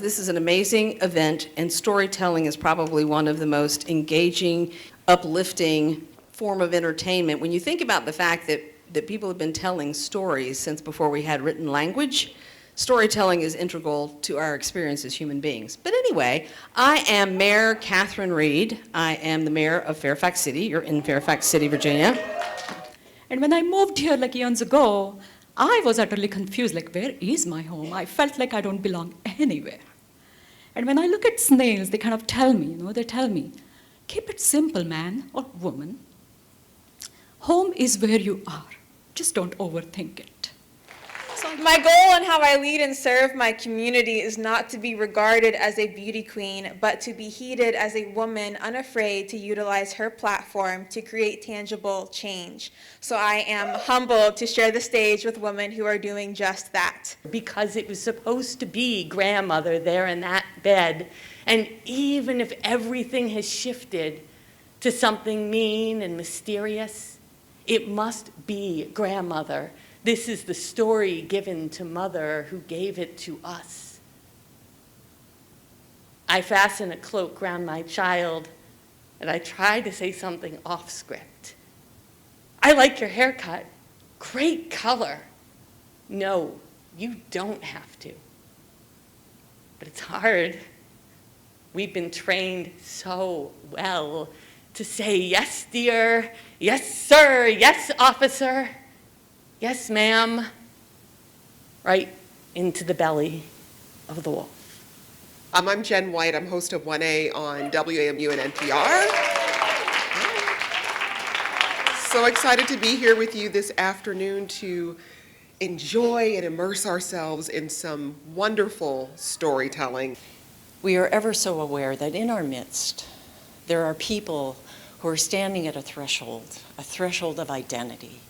This is an amazing event, and storytelling is probably one of the most engaging, uplifting form of entertainment. When you think about the fact that people have been telling stories since before we had written language, storytelling is integral to our experience as human beings. But anyway, I am Mayor Catherine Reed. I am the mayor of Fairfax City. You're in Fairfax City, Virginia. And when I moved here like years ago, I was utterly confused, like, where is my home? I felt like I don't belong anywhere. And when I look at snails, they kind of tell me, they tell me, keep it simple, man or woman. Home is where you are. Just don't overthink it. My goal in how I lead and serve my community is not to be regarded as a beauty queen, but to be heeded as a woman unafraid to utilize her platform to create tangible change. So I am humbled to share the stage with women who are doing just that. Because it was supposed to be grandmother there in that bed, and even if everything has shifted to something mean and mysterious, it must be grandmother. This is the story given to mother who gave it to us. I fasten a cloak around my child, and I try to say something off script. I like your haircut. Great color. No, you don't have to. But it's hard. We've been trained so well to say, yes, dear, yes, sir, yes, officer. Yes, ma'am, right into the belly of the wolf. I'm Jen White. I'm host of 1A on WAMU and NPR. So excited to be here with you this afternoon to enjoy and immerse ourselves in some wonderful storytelling. We are ever so aware that in our midst, there are people who are standing at a threshold of identity.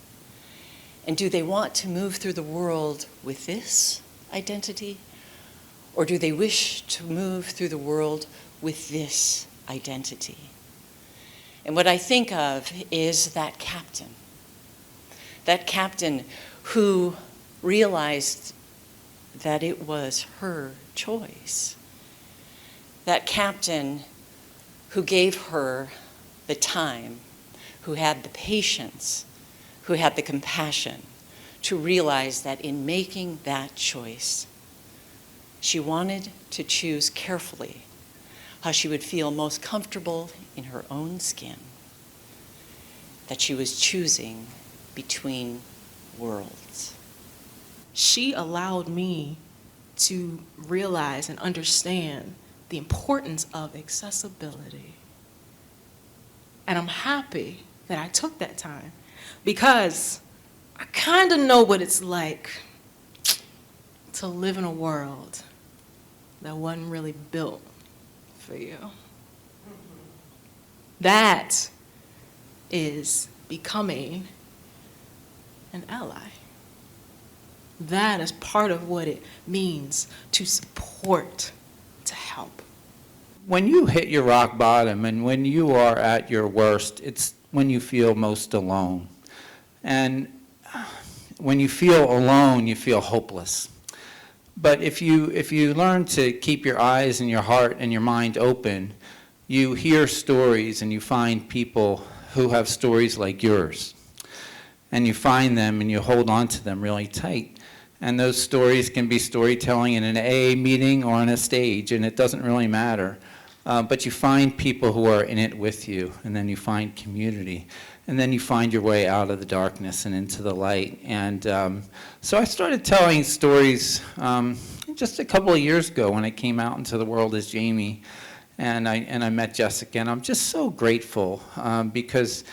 And do they want to move through the world with this identity? Or do they wish to move through the world with this identity? And what I think of is that captain who realized that it was her choice. That captain who gave her the time, who had the patience, who had the compassion to realize that in making that choice, she wanted to choose carefully how she would feel most comfortable in her own skin, that she was choosing between worlds. She allowed me to realize and understand the importance of accessibility. And I'm happy that I took that time, because I kind of know what it's like to live in a world that wasn't really built for you. That is becoming an ally. That is part of what it means to support, to help. When you hit your rock bottom and when you are at your worst, it's when you feel most alone. And when you feel alone, you feel hopeless. But if you learn to keep your eyes and your heart and your mind open, you hear stories and you find people who have stories like yours. And you find them and you hold on to them really tight. And those stories can be storytelling in an AA meeting or on a stage, and it doesn't really matter. But you find people who are in it with you, and then you find community. And then you find your way out of the darkness and into the light. And so I started telling stories just a couple of years ago when I came out into the world as Jamie. And I met Jessica, and I'm just so grateful because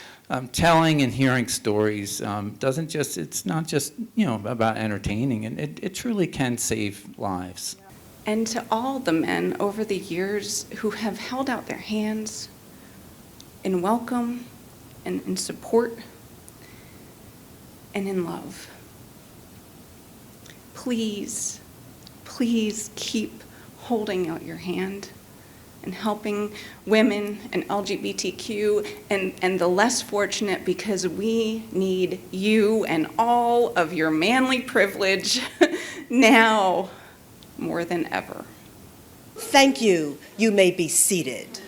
telling and hearing stories it's not just about entertaining, and it truly can save lives. And to all the men over the years who have held out their hands in welcome and in support and in love, please, please keep holding out your hand and helping women and LGBTQ and the less fortunate, because we need you and all of your manly privilege now more than ever. Thank you. You may be seated.